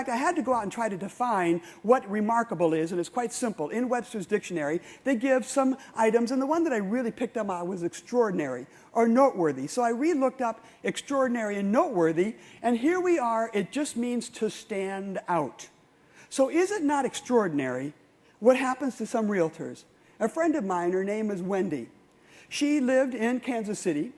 fact, I had to go out and try to define what remarkable is, and it's quite simple. In Webster's dictionary, they give some items, and the one that I really picked up on was extraordinary or noteworthy. So I re-looked up extraordinary and noteworthy, and here we are. It just means to stand out. So is it not extraordinary what happens to some realtors? A friend of mine, her name is Wendy. She lived in Kansas City.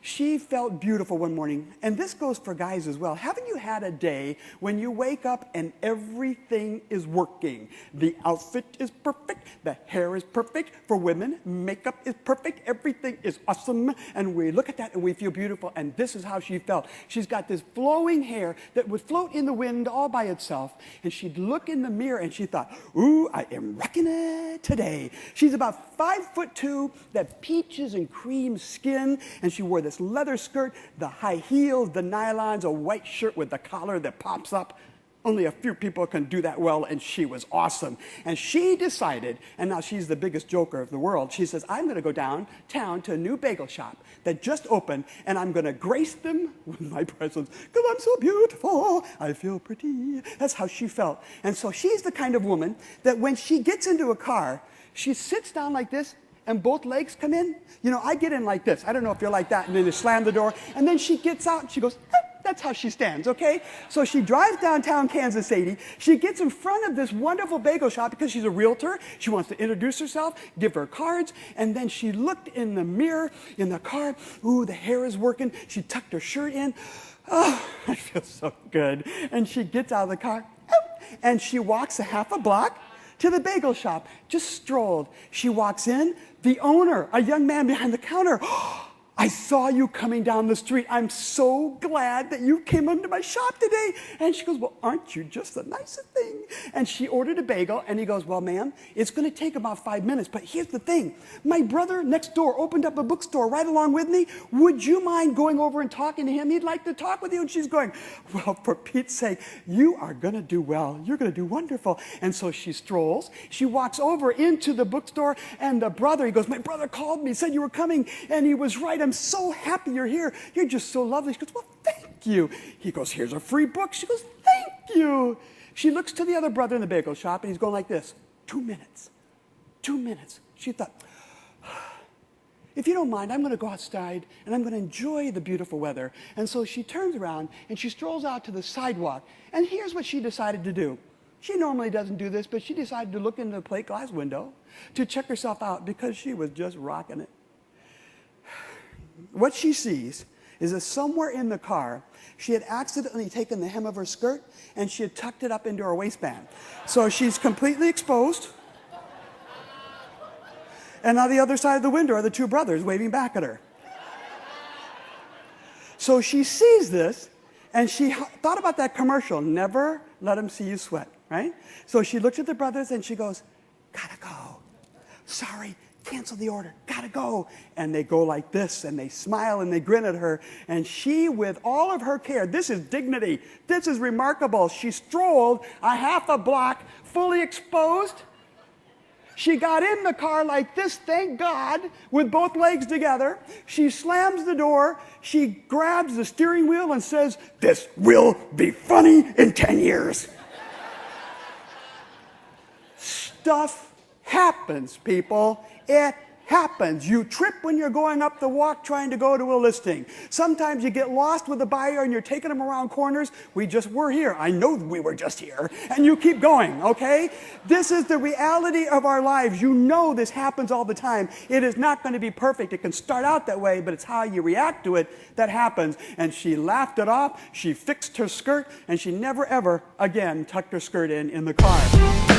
She felt beautiful one morning, and this goes for guys as well. Haven't you had a day when you wake up and everything is working? The outfit is perfect, the hair is perfect. For women, makeup is perfect, everything is awesome, and we look at that and we feel beautiful, and this is how she felt. She's got this flowing hair that would float in the wind all by itself, and she'd look in the mirror and she thought, ooh, I am rocking it today. She's about 5'2", that peaches and cream skin, and she wore this leather skirt, the high heels, the nylons, a white shirt with the collar that pops up. Only a few people can do that well, and she was awesome. And she decided, and now she's the biggest joker of the world, she says, I'm going to go downtown to a new bagel shop that just opened, and I'm going to grace them with my presence because I'm so beautiful. I feel pretty. That's how she felt. And so she's the kind of woman that when she gets into a car, she sits down like this, and both legs come in. You know, I get in like this. I don't know if you're like that. And then you slam the door. And then she gets out and she goes, ah, that's how she stands, okay? So she drives downtown Kansas City. She gets in front of this wonderful bagel shop because she's a realtor. She wants to introduce herself, give her cards. And then she looked in the mirror in the car. Ooh, the hair is working. She tucked her shirt in. Oh, I feel so good. And she gets out of the car. And she walks a half a block to the bagel shop, just strolled. She walks in, the owner, a young man behind the counter, I saw you coming down the street. I'm so glad that you came into my shop today. And she goes, well, aren't you just the nicest thing? And she ordered a bagel, and he goes, well, ma'am, it's going to take about 5 minutes, but here's the thing. My brother next door opened up a bookstore right along with me. Would you mind going over and talking to him? He'd like to talk with you. And she's going, well, for Pete's sake, you are going to do well. You're going to do wonderful. And so she strolls. She walks over into the bookstore, and the brother, he goes, my brother called me, said you were coming, and he was right. I'm so happy you're here. You're just so lovely. She goes, well, thank you. He goes, here's a free book. She goes, thank you. She looks to the other brother in the bagel shop, and he's going like this, 2 minutes, 2 minutes. She thought, if you don't mind, I'm going to go outside, and I'm going to enjoy the beautiful weather. And so she turns around, and she strolls out to the sidewalk. And here's what she decided to do. She normally doesn't do this, but she decided to look into the plate glass window to check herself out because she was just rocking it. What she sees is that somewhere in the car, she had accidentally taken the hem of her skirt and she had tucked it up into her waistband. So she's completely exposed. And on the other side of the window are the two brothers waving back at her. So she sees this, and she thought about that commercial, never let them see you sweat, right? So she looks at the brothers and she goes, gotta go. Sorry. Cancel the order, gotta go. And they go like this, and they smile and they grin at her. And she, with all of her care, this is dignity, this is remarkable. She strolled a half a block, fully exposed. She got in the car like this, thank God, with both legs together. She slams the door, she grabs the steering wheel and says, this will be funny in 10 years. Stuff happens, people. It happens. You trip when you're going up the walk trying to go to a listing. Sometimes you get lost with a buyer and you're taking them around corners. We just were here. I know we were just here. And you keep going, okay? This is the reality of our lives. You know this happens all the time. It is not going to be perfect. It can start out that way, but it's how you react to it that happens. And she laughed it off. She fixed her skirt, and she never, ever again tucked her skirt in the car.